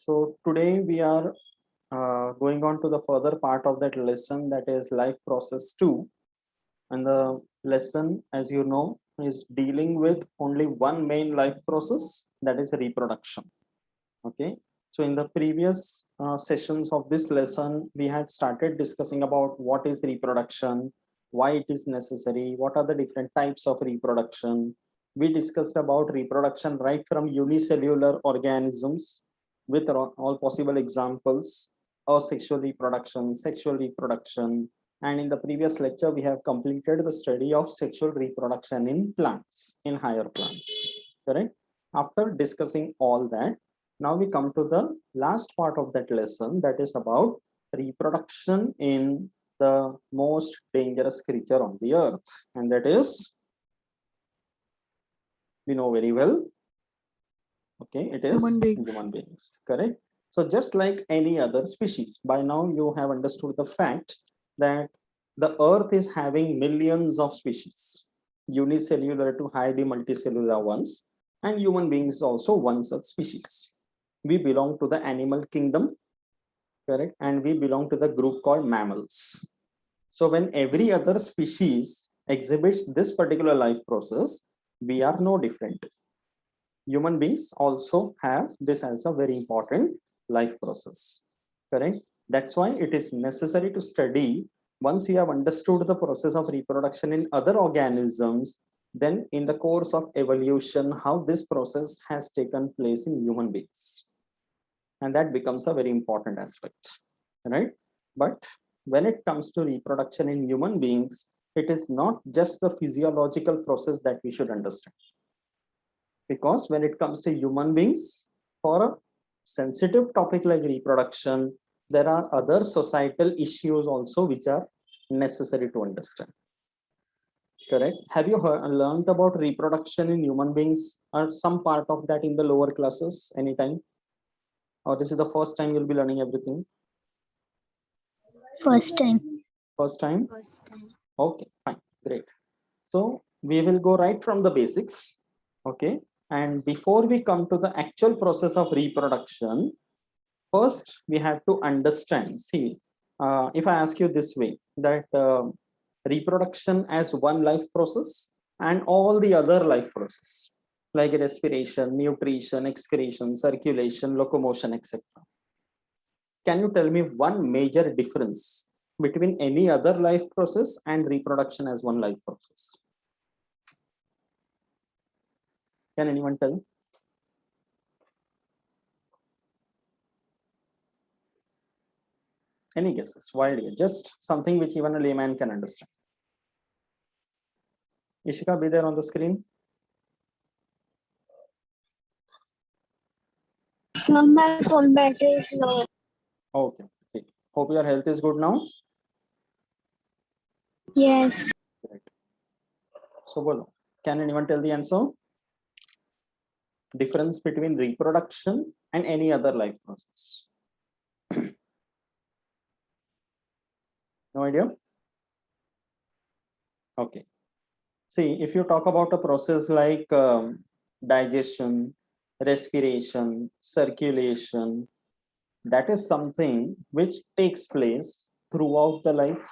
So today we are going on to the further part of that lesson, that is life process 2. And the lesson, as you know, is dealing with only one main life process, that is reproduction. Okay. So in the previous sessions of this lesson, we had started discussing about what is reproduction, why it is necessary, what are the different types of reproduction. We discussed about reproduction right from unicellular organisms with all possible examples of sexual reproduction. And in the previous lecture, we have completed the study of sexual reproduction in plants, in higher plants, correct? After discussing all that, now we come to the last part of that lesson, that is about reproduction in the most dangerous creature on the earth, and that is, we know very well, okay, it is human beings, correct? So just like any other species, by now you have understood the fact that the earth is having millions of species, unicellular to highly multicellular ones, and human beings also one such species. We belong to the animal kingdom, correct? And we belong to the group called mammals. So when every other species exhibits this particular life process, we are no different. Human beings also have this as a very important life process, correct? That's why it is necessary to study. Once you have understood the process of reproduction in other organisms, then in the course of evolution, how this process has taken place in human beings. And that becomes a very important aspect, right? But when it comes to reproduction in human beings, it is not just the physiological process that we should understand. Because when it comes to human beings, for a sensitive topic like reproduction, there are other societal issues also which are necessary to understand. Correct? Have you learned about reproduction in human beings or some part of that in the lower classes anytime? Or this is the first time you'll be learning everything? First time. First time? Okay, fine, great. So we will go right from the basics, okay? And before we come to the actual process of reproduction, first we have to understand, see, if I ask you this way, that reproduction as one life process and all the other life process, like respiration, nutrition, excretion, circulation, locomotion, etc. Can you tell me one major difference between any other life process and reproduction as one life process? Can anyone tell? Any guesses? Wild guess. Just something which even a layman can understand. Ishika, be there on the screen. My phone battery is low. Okay. Hope your health is good now. Yes. Right. So, bolo. Can anyone tell the answer? Difference between reproduction and any other life process? No idea? Okay. See, if you talk about a process like digestion, respiration, circulation, that is something which takes place throughout the life,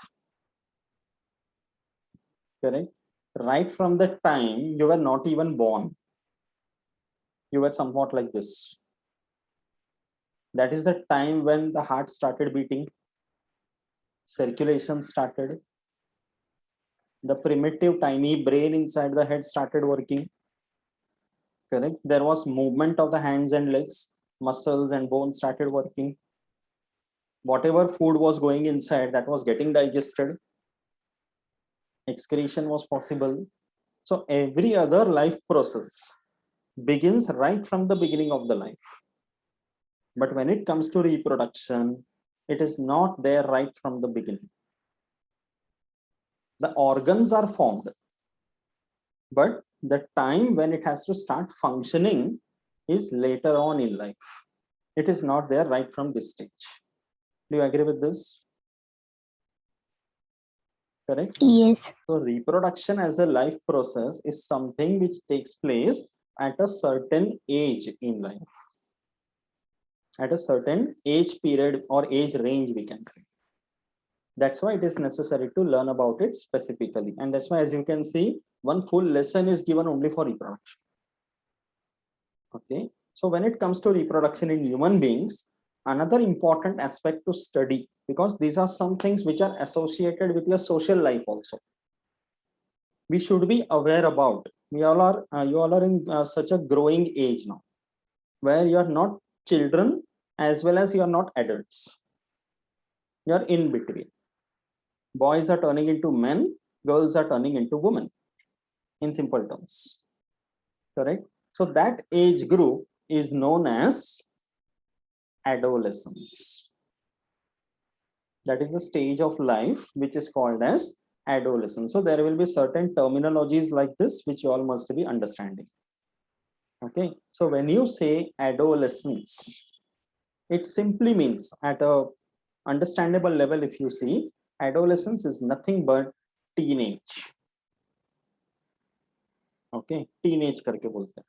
correct? Right from the time you were not even born, you were somewhat like this. That is the time when the heart started beating, circulation started, the primitive tiny brain inside the head started working, correct? There was movement of the hands and legs, muscles and bones started working. Whatever food was going inside, that was getting digested. Excretion was possible. So every other life process begins right from the beginning of the life. But when it comes to reproduction, it is not there right from the beginning. The organs are formed, but the time when it has to start functioning is later on in life. It is not there right from this stage. Do you agree with this? Correct? Yes. So reproduction as a life process is something which takes place at a certain age in life. at a certain age period or age range, we can say. That's why it is necessary to learn about it specifically. And that's why, as you can see, one full lesson is given only for reproduction. Okay. So when it comes to reproduction in human beings, another important aspect to study, because these are some things which are associated with your social life also. We should be aware about. We all are, you all are in such a growing age now, where you are not children as well as you are not adults. You are in between. Boys are turning into men, girls are turning into women, in simple terms. Correct? So that age group is known as adolescence. That is the stage of life which is called as adolescence. So there will be certain terminologies like this which you all must be understanding. Okay, so when you say adolescence, it simply means, at a understandable level, if you see, adolescence is nothing but teenage. Okay, teenage karke bolte.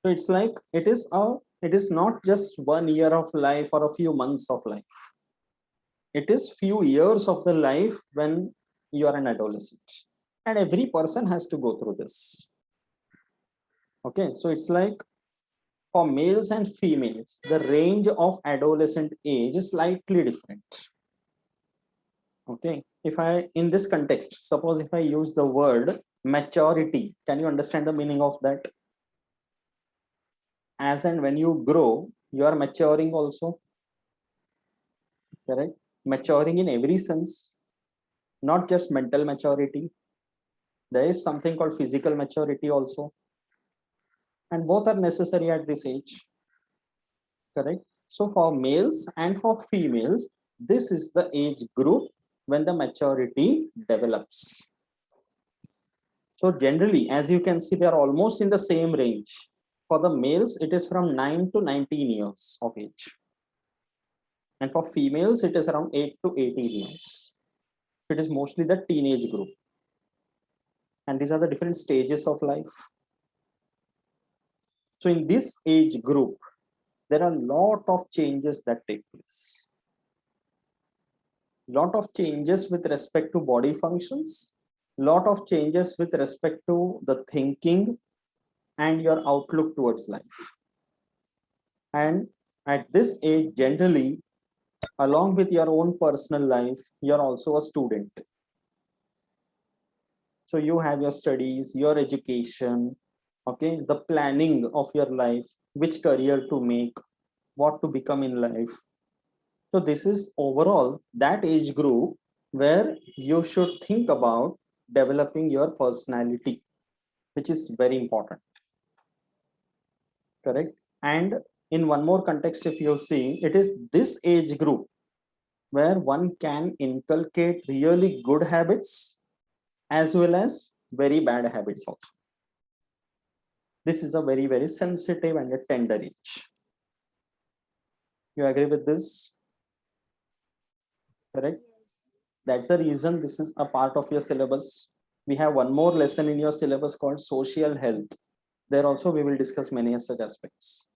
So it's like it is not just 1 year of life or a few months of life. It is few years of the life when you are an adolescent, and every person has to go through this. Okay, so it's like for males and females, the range of adolescent age is slightly different. Okay, if I, in this context, suppose if I use the word maturity, can you understand the meaning of that? As and when you grow, you are maturing also. Correct? Maturing in every sense, not just mental maturity. There is something called physical maturity also. And both are necessary at this age. Correct? So for males and for females, this is the age group when the maturity develops. So generally, as you can see, they are almost in the same range. For the males, it is from 9 to 19 years of age. And for females, it is around 8 to 18 years. It is mostly the teenage group. And these are the different stages of life. So in this age group, there are a lot of changes that take place. Lot of changes with respect to body functions, lot of changes with respect to the thinking and your outlook towards life. And at this age, generally, along with your own personal life, you're also a student. So you have your studies, your education, okay, the planning of your life, which career to make, what to become in life. So this is overall that age group where you should think about developing your personality, which is very important. Correct? And in one more context, if you see, it is this age group where one can inculcate really good habits as well as very bad habits also. This is a very, very sensitive and a tender age. You agree with this? Correct? That's the reason this is a part of your syllabus. We have one more lesson in your syllabus called social health. There also we will discuss many such aspects.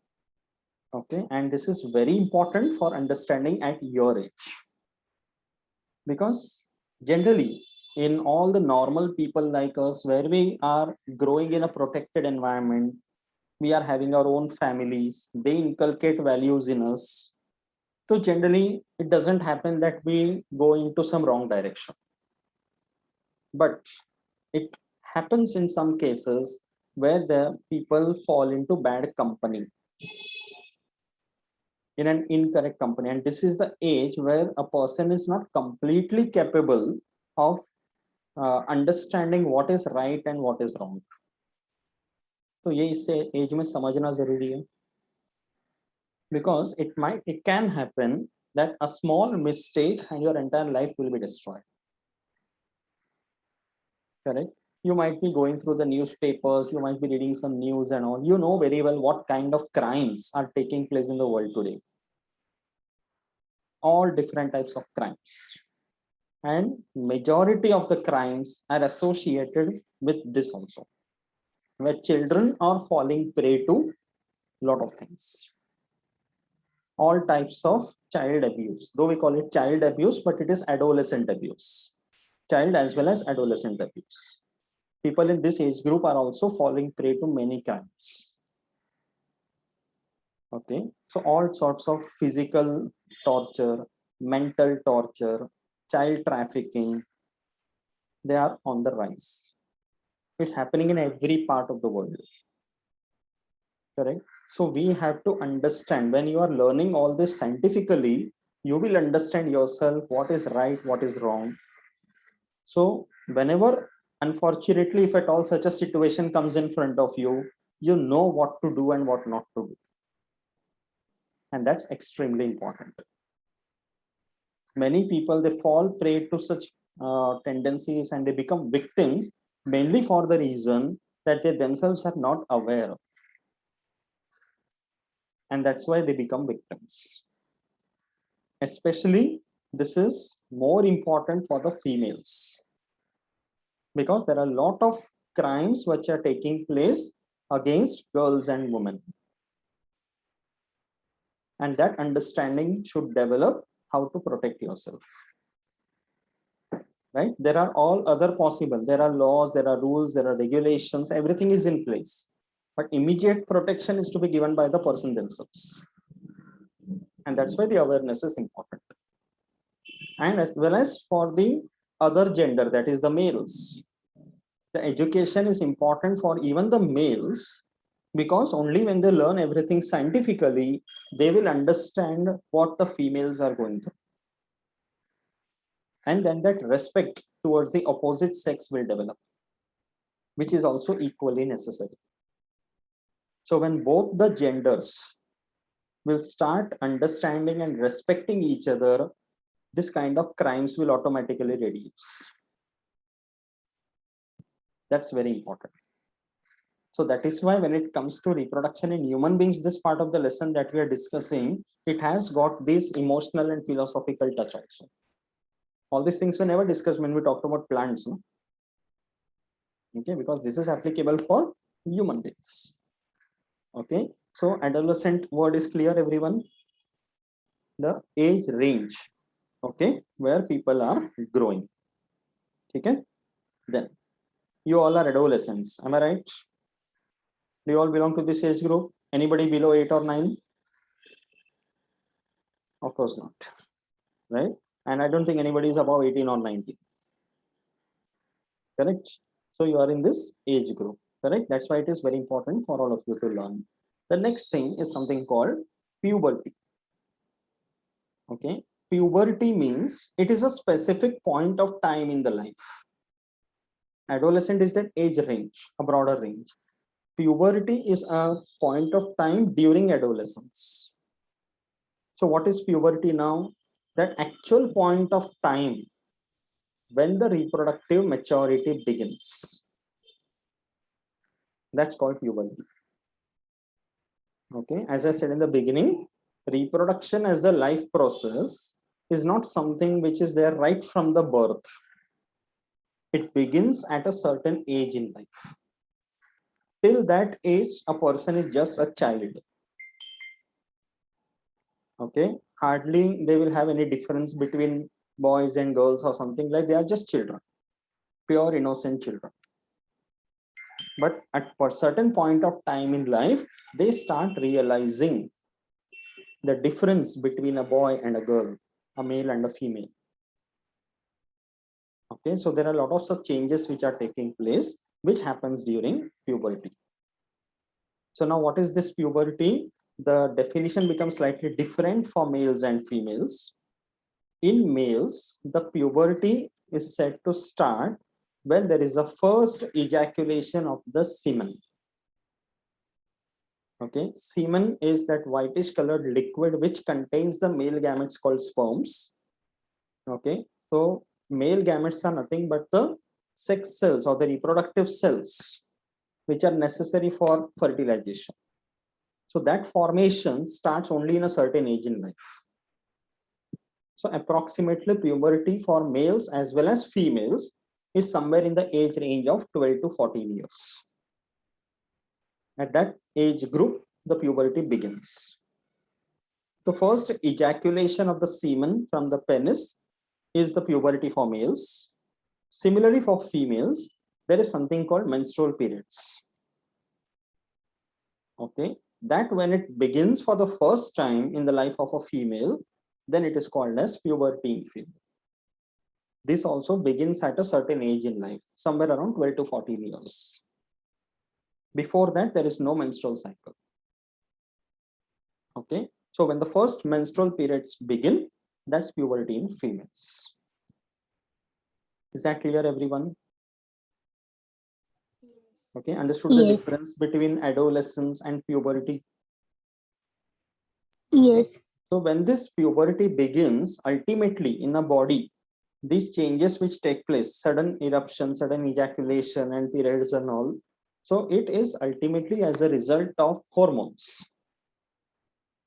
Okay, and this is very important for understanding at your age. Because generally, in all the normal people like us, where we are growing in a protected environment, we are having our own families, they inculcate values in us. So generally, it doesn't happen that we go into some wrong direction. But it happens in some cases where the people fall into bad company, in an incorrect company. And this is the age where a person is not completely capable of understanding what is right and what is wrong. तो ये इससे as में समझना जरूरी है, because it can happen that a small mistake and your entire life will be destroyed. Correct? You might be going through the newspapers, you might be reading some news and all. You know very well what kind of crimes are taking place in the world today. All different types of crimes. And majority of the crimes are associated with this also, where children are falling prey to a lot of things. all types of child abuse, though we call it child abuse, but it is adolescent abuse, child as well as adolescent abuse. People in this age group are also falling prey to many crimes. Okay, so all sorts of physical torture, mental torture, child trafficking, they are on the rise. It's happening in every part of the world. Correct. So we have to understand, when you are learning all this scientifically, you will understand yourself, what is right, what is wrong. So whenever, unfortunately, if at all such a situation comes in front of you, you know what to do and what not to do. And that's extremely important. Many people, they fall prey to such tendencies and they become victims mainly for the reason that they themselves are not aware of. And that's why they become victims. Especially, this is more important for the females, because there are a lot of crimes which are taking place against girls and women. And that understanding should develop how to protect yourself. Right? There are all other possible. There are laws, there are rules, there are regulations, everything is in place. But immediate protection is to be given by the person themselves. And that's why the awareness is important. And as well as for the other gender, that is the males. The education is important for even the males, because only when they learn everything scientifically, they will understand what the females are going through. And then that respect towards the opposite sex will develop, which is also equally necessary. So when both the genders will start understanding and respecting each other, this kind of crimes will automatically reduce. That's very important. So that is why when it comes to reproduction in human beings, this part of the lesson that we are discussing, it has got this emotional and philosophical touch also. All these things were never discussed when we talked about plants. No? Okay, because this is applicable for human beings. Okay, so adolescent word is clear, everyone. The age range, okay, where people are growing. Okay, then you all are adolescents, am I right? Do you all belong to this age group? Anybody below 8 or 9? Of course not, right? And I don't think anybody is above 18 or 19. Correct? So you are in this age group, correct? That's why it is very important for all of you to learn. The next thing is something called puberty. Okay, puberty means it is a specific point of time in the life. Adolescent is that age range, a broader range. Puberty is a point of time during adolescence. So what is puberty now? That actual point of time when the reproductive maturity begins. That's called puberty. Okay, as I said in the beginning, reproduction as a life process is not something which is there right from the birth. It begins at a certain age in life. Till that age, a person is just a child. Okay, hardly they will have any difference between boys and girls or something like. They are just children, pure innocent children. But at a certain point of time in life, they start realizing the difference between a boy and a girl, a male and a female. Okay, so there are a lot of such changes which are taking place, which happens during puberty. So now what is this puberty? The definition becomes slightly different for males and females. In males, the puberty is said to start when there is a first ejaculation of the semen. Okay, semen is that whitish colored liquid which contains the male gametes called sperms. Okay, so male gametes are nothing but the sex cells or the reproductive cells which are necessary for fertilization. So that formation starts only in a certain age in life. So approximately puberty for males as well as females is somewhere in the age range of 12 to 14 years. At that age group, the puberty begins. The first ejaculation of the semen from the penis is the puberty for males. Similarly, for females, there is something called menstrual periods. Okay, that when it begins for the first time in the life of a female, then it is called as puberty in female. This also begins at a certain age in life, somewhere around 12 to 14 years. Before that, there is no menstrual cycle. Okay, so when the first menstrual periods begin, that's puberty in females. Is that clear, everyone? Okay, understood the difference between adolescence and puberty? Yes. So when this puberty begins, ultimately in a body, these changes which take place, sudden eruption, sudden ejaculation and periods and all, so it is ultimately as a result of hormones.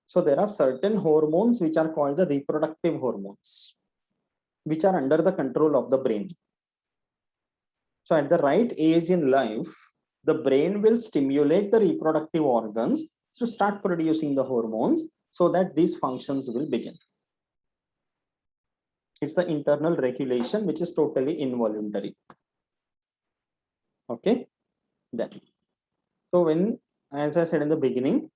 So there are certain hormones which are called the reproductive hormones, which are under the control of the brain. So at the right age in life, the brain will stimulate the reproductive organs to start producing the hormones so that these functions will begin. It's the internal regulation which is totally involuntary. Okay, then. So when, as I said in the beginning,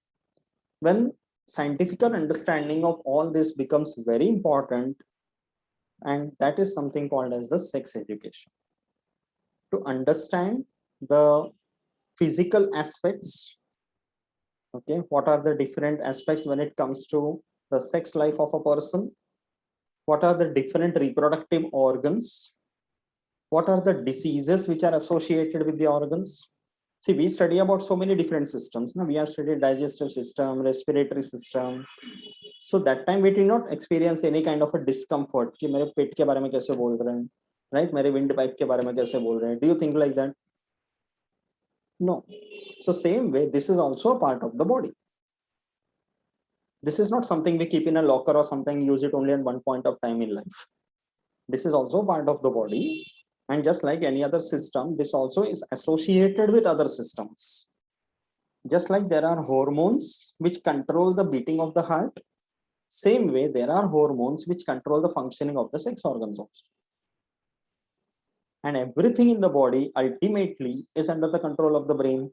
when scientific understanding of all this becomes very important, and that is something called as the sex education. To understand the physical aspects, okay, what are the different aspects when it comes to the sex life of a person, what are the different reproductive organs, what are the diseases which are associated with the organs. See, we study about so many different systems. Now we have studied digestive system, respiratory system. So that time we did not experience any kind of a discomfort कि मेरे पेट के बारे में कैसे बोल रहे हैं, right? मेरे windpipe के बारे में कैसे बोल रहे हैं. Do you think like that? No. So same way, this is also a part of the body. This is not something we keep in a locker or something, use it only at one point of time in life. This is also part of the body. And just like any other system, this also is associated with other systems. Just like there are hormones which control the beating of the heart, same way there are hormones which control the functioning of the sex organs also. And everything in the body ultimately is under the control of the brain.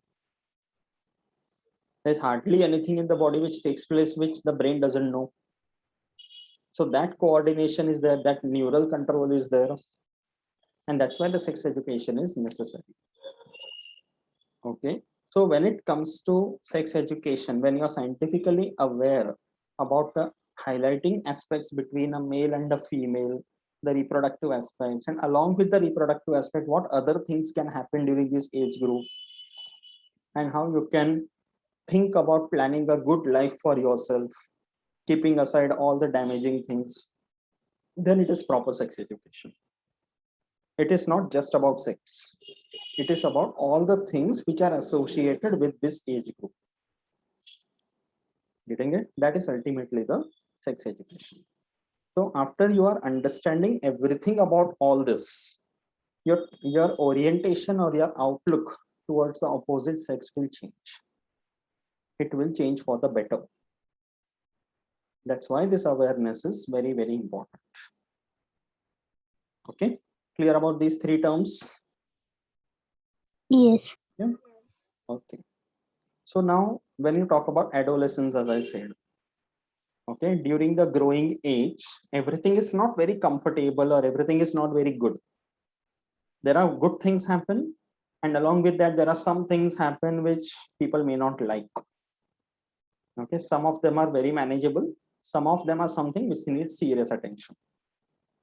There's hardly anything in the body which takes place which the brain doesn't know. So that coordination is there, that neural control is there. And that's why the sex education is necessary. Okay. So when it comes to sex education, when you're scientifically aware about the highlighting aspects between a male and a female, the reproductive aspects, and along with the reproductive aspect, what other things can happen during this age group, and how you can think about planning a good life for yourself, keeping aside all the damaging things, then it is proper sex education. It is not just about sex. It is about all the things which are associated with this age group. Getting it? That is ultimately the sex education. So after you are understanding everything about all this, your orientation or your outlook towards the opposite sex will change. It will change for the better. That's why this awareness is very, very important. Okay, clear about these three terms? Yes. Yeah. Okay. So now when you talk about adolescence, as I said, okay, during the growing age, everything is not very comfortable or everything is not very good. There are good things happen, and along with that, there are some things happen which people may not like. Okay, some of them are very manageable. Some of them are something which needs serious attention,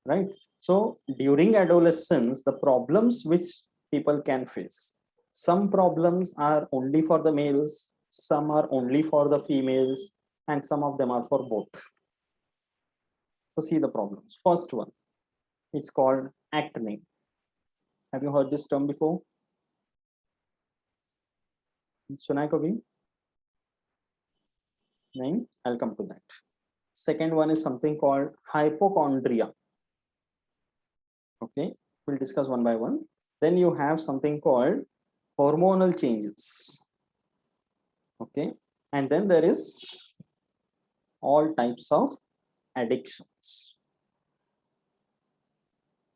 right? So during adolescence, the problems which people can face, some problems are only for the males, some are only for the females, and some of them are for both. So see the problems. First one, it's called acne. Have you heard this term before? Sunai kabhi? No, I'll come to that. Second one is something called hypochondria. Okay, we'll discuss one by one. Then you have something called hormonal changes. Okay, and then there is all types of addictions.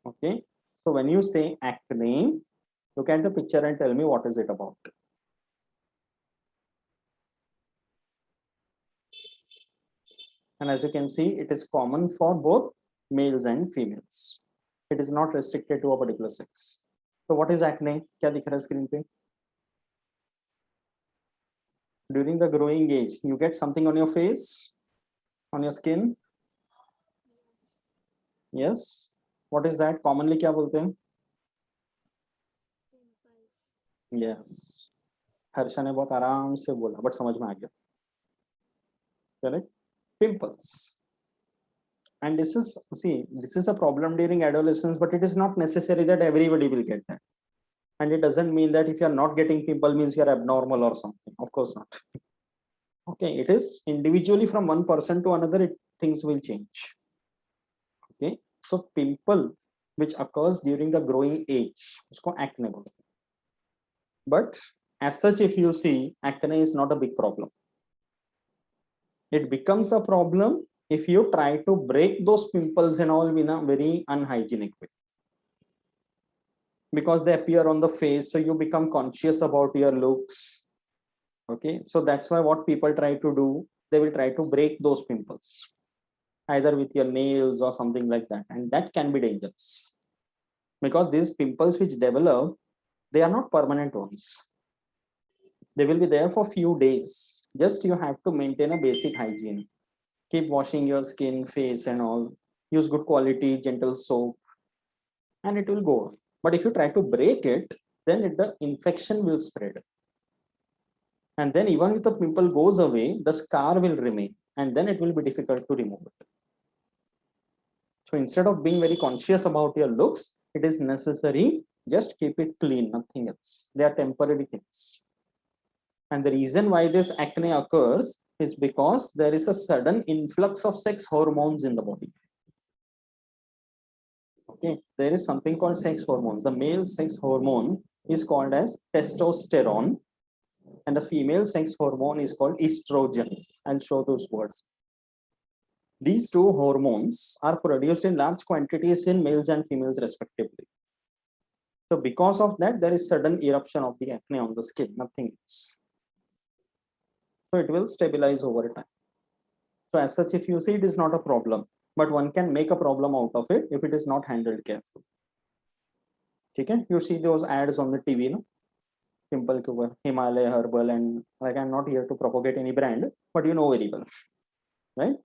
Okay, so when you say acne, look at the picture and tell me what is it about. And as you can see, it is common for both males and females. It is not restricted to a particular sex. So what is acne? क्या दिख रहा है screen पे? During the growing age, you get something on your face, on your skin. Yes. What is that? Commonly क्या बोलते हैं? Yes. Harsha ने बहुत आराम से बोला, but समझ में आ गया. Correct? Pimples. And this is a problem during adolescence, but it is not necessary that everybody will get that. And it doesn't mean that if you are not getting pimple means you are abnormal or something. Of course not. Okay, it is individually from one person to another, things will change. Okay, so pimple which occurs during the growing age, usko acne bolte hain. But as such, if you see, acne is not a big problem. It becomes a problem if you try to break those pimples and all in a very unhygienic way, because they appear on the face, so you become conscious about your looks. Okay, so that's why what people try to do, they will try to break those pimples either with your nails or something like that, and that can be dangerous because these pimples which develop, they are not permanent ones. They will be there for few days. Just you have to maintain a basic hygiene. Keep washing your skin, face and all. Use good quality, gentle soap, and it will go. But if you try to break it, then the infection will spread. And then even if the pimple goes away, the scar will remain, and then it will be difficult to remove it. So instead of being very conscious about your looks, it is necessary, just keep it clean, nothing else. They are temporary things. And the reason why this acne occurs is because there is a sudden influx of sex hormones in the body. Okay, there is something called sex hormones. The male sex hormone is called as testosterone, and the female sex hormone is called estrogen. I'll show those words. These two hormones are produced in large quantities in males and females respectively. So because of that, there is sudden eruption of the acne on the skin, nothing else. So it will stabilize over time. So as such, if you see, it is not a problem, but one can make a problem out of it if it is not handled carefully. Okay, you see those ads on the TV, no? Pimple cover, Himalaya Herbal, and like I'm not here to propagate any brand, but you know very well, right?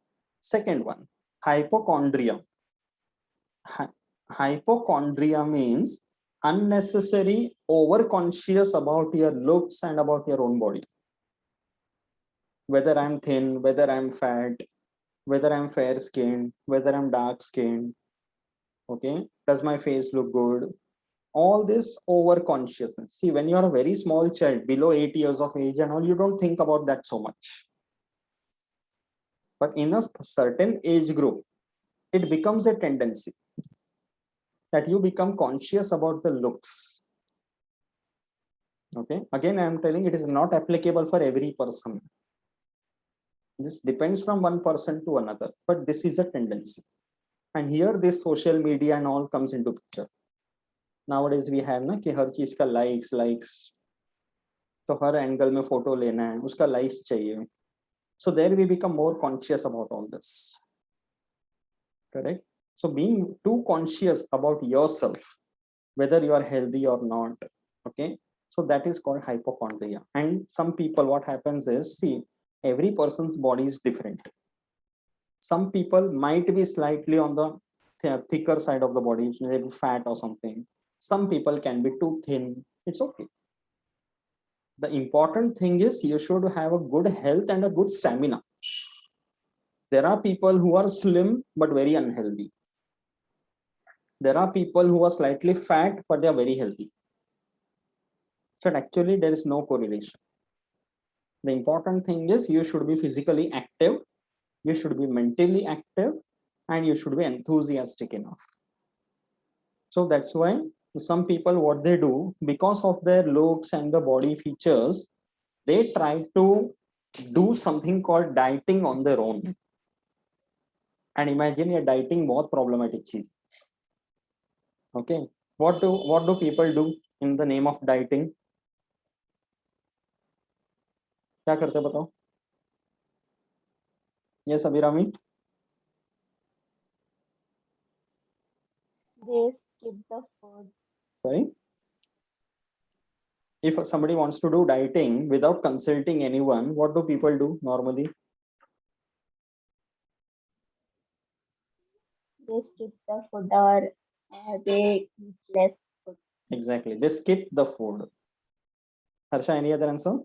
Second one, hypochondria. Hypochondria means unnecessary overconscious about your looks and about your own body. Whether I'm thin, whether I'm fat, whether I'm fair skinned, whether I'm dark skinned, okay, does my face look good? All this over consciousness. See, when you're a very small child below 8 years of age and all, you don't think about that so much. But in a certain age group, it becomes a tendency that you become conscious about the looks. Okay, again, I'm telling it is not applicable for every person. This depends from one person to another, but this is a tendency. And here this social media and all comes into picture. Nowadays we have na कि हर चीज का likes, तो हर angle में photo लेना है, उसका likes चाहिए. So there we become more conscious about all this. Correct? So being too conscious about yourself, whether you are healthy or not, okay? So that is called hypochondria. And some people, what happens is, see, every person's body is different. Some people might be slightly on the thicker side of the body, maybe fat or something. Some people can be too thin. It's okay. The important thing is you should have a good health and a good stamina. There are people who are slim but very unhealthy. There are people who are slightly fat but they are very healthy. So actually there is no correlation. The important thing is you should be physically active, you should be mentally active, and you should be enthusiastic enough. So that's why some people, what they do, because of their looks and the body features, they try to do something called dieting on their own. And imagine ये dieting बहुत problematic चीज. Okay, what do people do in the name of dieting? क्या करते हैं बताओ? Yes, Abhirami. They skip the food. Sorry. If somebody wants to do dieting without consulting anyone, what do people do normally? They skip the food or they eat less food. Exactly, they skip the food. Harsha, any other answer?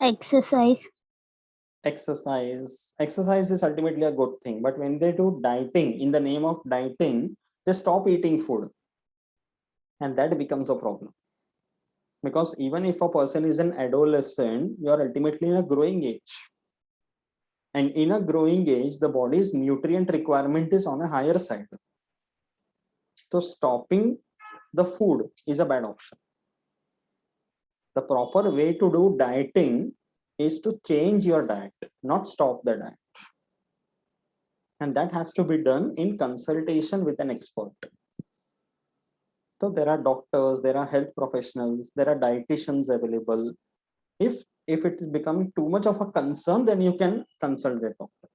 Exercise. Exercise is ultimately a good thing, but when they do dieting in the name of dieting, they stop eating food, and that becomes a problem. Because even if a person is an adolescent, you are ultimately in a growing age, and in a growing age the body's nutrient requirement is on a higher side. So stopping the food is a bad option. The proper way to do dieting is to change your diet, not stop the diet. And that has to be done in consultation with an expert. So there are doctors, there are health professionals, there are dietitians available. If it is becoming too much of a concern, then you can consult the doctor.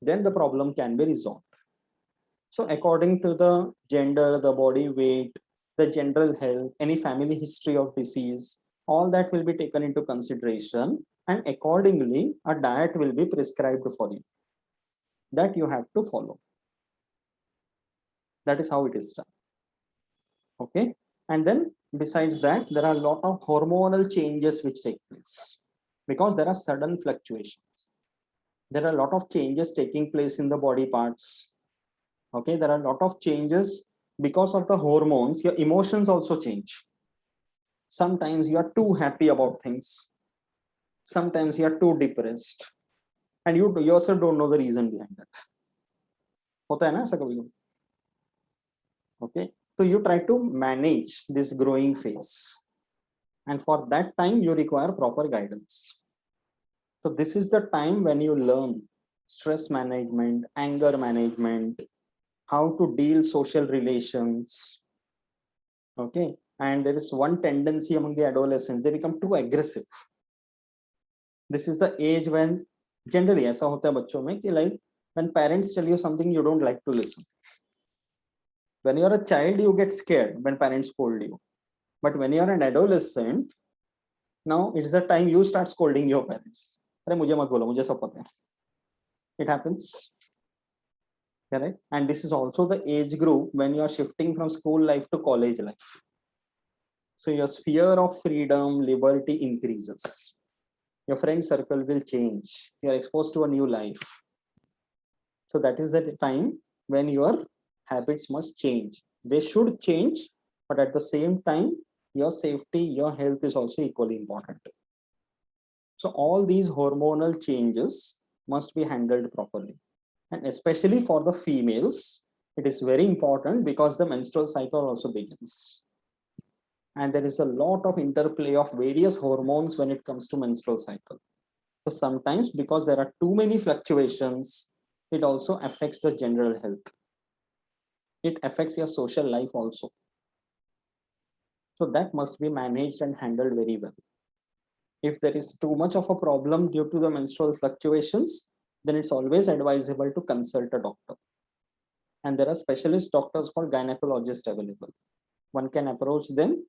Then the problem can be resolved. So according to the gender, the body weight, the general health, any family history of disease, all that will be taken into consideration, and accordingly a diet will be prescribed for you that you have to follow. That is how it is done. Okay, and then besides that, there are a lot of hormonal changes which take place because there are sudden fluctuations. There are a lot of changes taking place in the body parts. Okay, there are a lot of changes because of the hormones. Your emotions also change. Sometimes you are too happy about things, sometimes you are too depressed, and you yourself don't know the reason behind that. होता है ना ऐसा कभी? Okay, so you try to manage this growing phase, and for that time you require proper guidance. So this is the time when you learn stress management, anger management, how to deal social relations. Okay, and there is one tendency among the adolescents, they become too aggressive. This is the age when generally ऐसा होता है बच्चों में कि like when parents tell you something you don't like to listen. When you're a child you get scared when parents scold you, but when you're an adolescent, now it's the time you start scolding your parents. अरे मुझे मत बोलो, मुझे सब पता है. It happens. Correct? And this is also the age group when you are shifting from school life to college life. So your sphere of freedom, liberty increases. Your friend circle will change. You are exposed to a new life. So that is the time when your habits must change. They should change, but at the same time, your safety, your health is also equally important. So all these hormonal changes must be handled properly. And especially for the females, it is very important because the menstrual cycle also begins. And there is a lot of interplay of various hormones when it comes to menstrual cycle. So sometimes because there are too many fluctuations, it also affects the general health. It affects your social life also. So that must be managed and handled very well. If there is too much of a problem due to the menstrual fluctuations, then it's always advisable to consult a doctor. And there are specialist doctors called gynecologists available. One can approach them.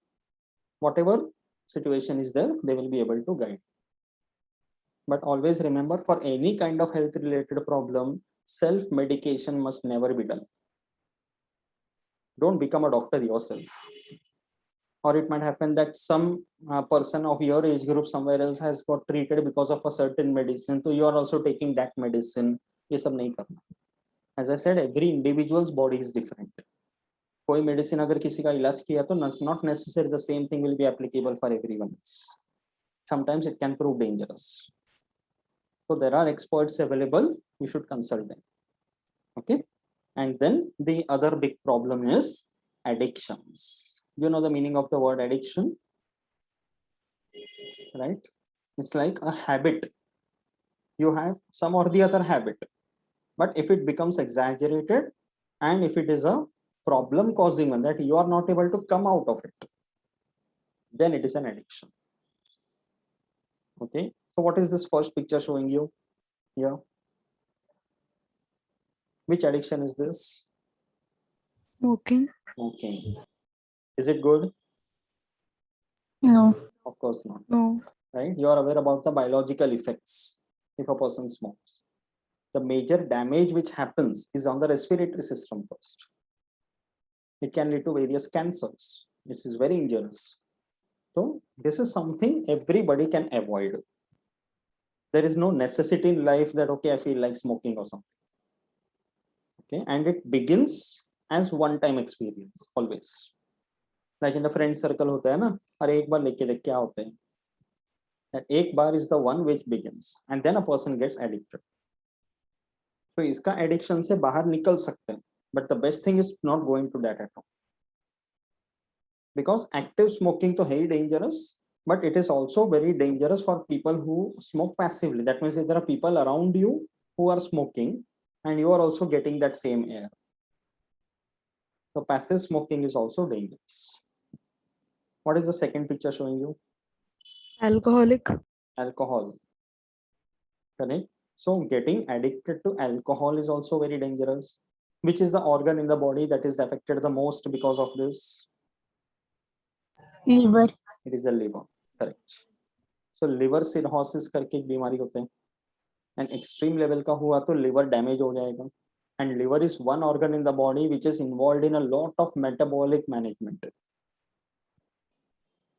Whatever situation is there, they will be able to guide. But always remember, for any kind of health related problem, self-medication must never be done. Don't become a doctor yourself. Or it might happen that some person of your age group somewhere else has got treated because of a certain medicine. So you are also taking that medicine. ये सब नहीं करना. As I said, every individual's body is different. कोई medicine अगर किसी का इलाज किया तो not necessarily the same thing will be applicable for everyone else. Sometimes it can prove dangerous. So there are experts available. You should consult them. Okay. And then the other big problem is addictions. You know the meaning of the word addiction? right? It's like a habit. You have some or the other habit, but if it becomes exaggerated and if it is a problem causing one that you are not able to come out of it, then it is an addiction. Okay, so what is this first picture showing you here? Which addiction is this? Smoking. Smoking. Is it good? No. Of course not. No. Right? You are aware about the biological effects if a person smokes. The major damage which happens is on the respiratory system first. It can lead to various cancers. This is very injurious. So this is something everybody can avoid. There is no necessity in life that, okay, I feel like smoking or something. Okay, and it begins as one-time experience always. Like in the friend circle होता है ना, अरे एक बार लेके देख क्या होते हैं. That एक बार is the one which begins, and then a person gets addicted. So इसका addiction से बाहर निकल सकते हैं, but the best thing is not going to that at all. Because active smoking तो है ही dangerous, but it is also very dangerous for people who smoke passively. That means if there are people around you who are smoking and you are also getting that same air. So passive smoking is also dangerous. What is the second picture showing you? Alcoholic. Alcohol. Correct. So getting addicted to alcohol is also very dangerous. Which is the organ in the body that is affected the most because of this? Liver. It is the liver. Correct. So liver cirrhosis करके एक बीमारी होते हैं. And extreme level का हुआ तो liver damage हो जाएगा. And liver is one organ in the body which is involved in a lot of metabolic management.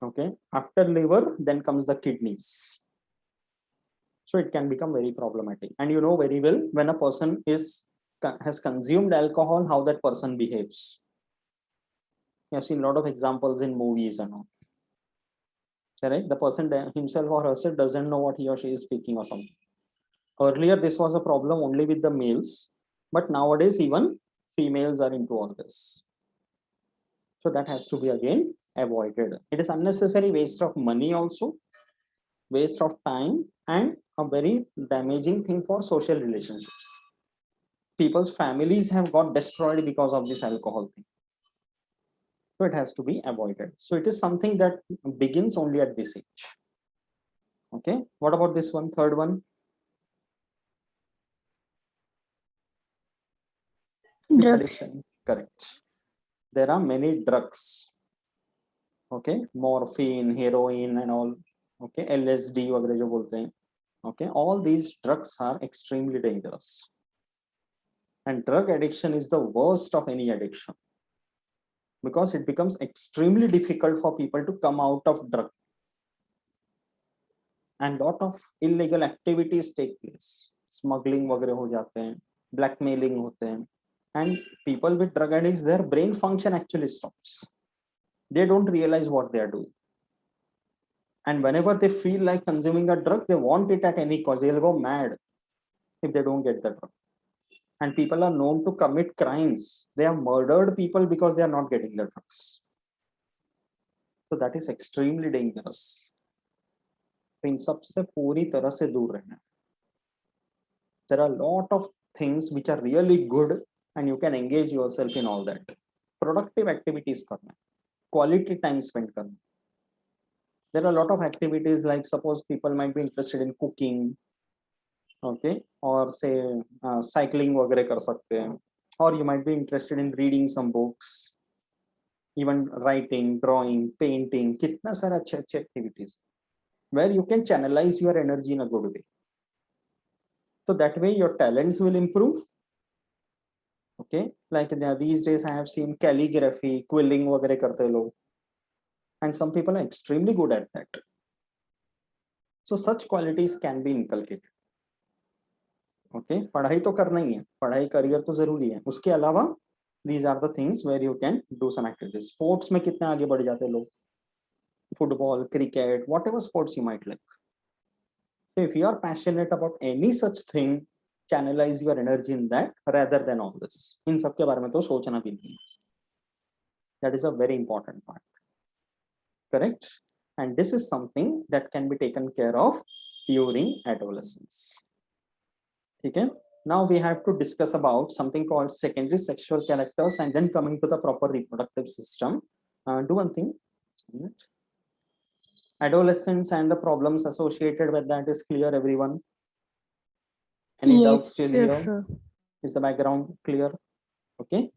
Okay. After liver, then comes the kidneys. So it can become very problematic. And you know very well when a person has consumed alcohol, how that person behaves. You have seen a lot of examples in movies and all. Correct? The person himself or herself doesn't know what he or she is speaking or something. Earlier, this was a problem only with the males, but nowadays even females are into all this. So that has to be again avoided. It is unnecessary waste of money also, waste of time, and a very damaging thing for social relationships. People's families have got destroyed because of this alcohol thing. So it has to be avoided. So it is something that begins only at this age. Okay, what about this one, third one? Drugs. Correct. There are many drugs. Okay, morphine, heroin and all. Okay, LSD वगैरह जो बोलते हैं. Okay, all these drugs are extremely dangerous. And drug addiction is the worst of any addiction. Because it becomes extremely difficult for people to come out of drug. And lot of illegal activities take place. Smuggling वगैरह हो जाते हैं, blackmailing होते हैं. And people with drug addicts, their brain function actually stops. They don't realize what they are doing. And whenever they feel like consuming a drug, they want it at any cost. They'll go mad if they don't get the drug. And people are known to commit crimes. They have murdered people because they are not getting the drugs. So that is extremely dangerous. इन सबसे पूरी तरह से दूर रहना. There are a lot of things which are really good and you can engage yourself in all that. Productive activities करना, quality time spent करना. There are a lot of activities like suppose people might be interested in cooking, okay, or say cycling वगैरह कर सकते हैं, or you might be interested in reading some books, even writing, drawing, painting, कितना सारा अच्छे activities where you can channelize your energy in a good way. So that way your talents will improve. Okay, like these days I have seen calligraphy, quilling वगैरह करते लोग, and some people are extremely good at that. So such qualities can be inculcated. Okay, पढ़ाई तो करना ही है, पढ़ाई career तो जरूरी है, उसके अलावा these are the things where you can do some activities. Sports में कितने आगे बढ़ जाते लोग, football, cricket, whatever sports you might like. So if you are passionate about any such thing, channelize your energy in that rather than all this. इन सब के बारे में तो सोचना भी नहीं. That is a very important part. Correct. and this is something that can be taken care of during adolescence. Okay. Now we have to discuss about something called secondary sexual characters, and then coming to the proper reproductive system. Do one thing. Adolescence and the problems associated with that is clear, everyone? Any Yes. doubts still Yes, here? sir. Is the background clear? Okay.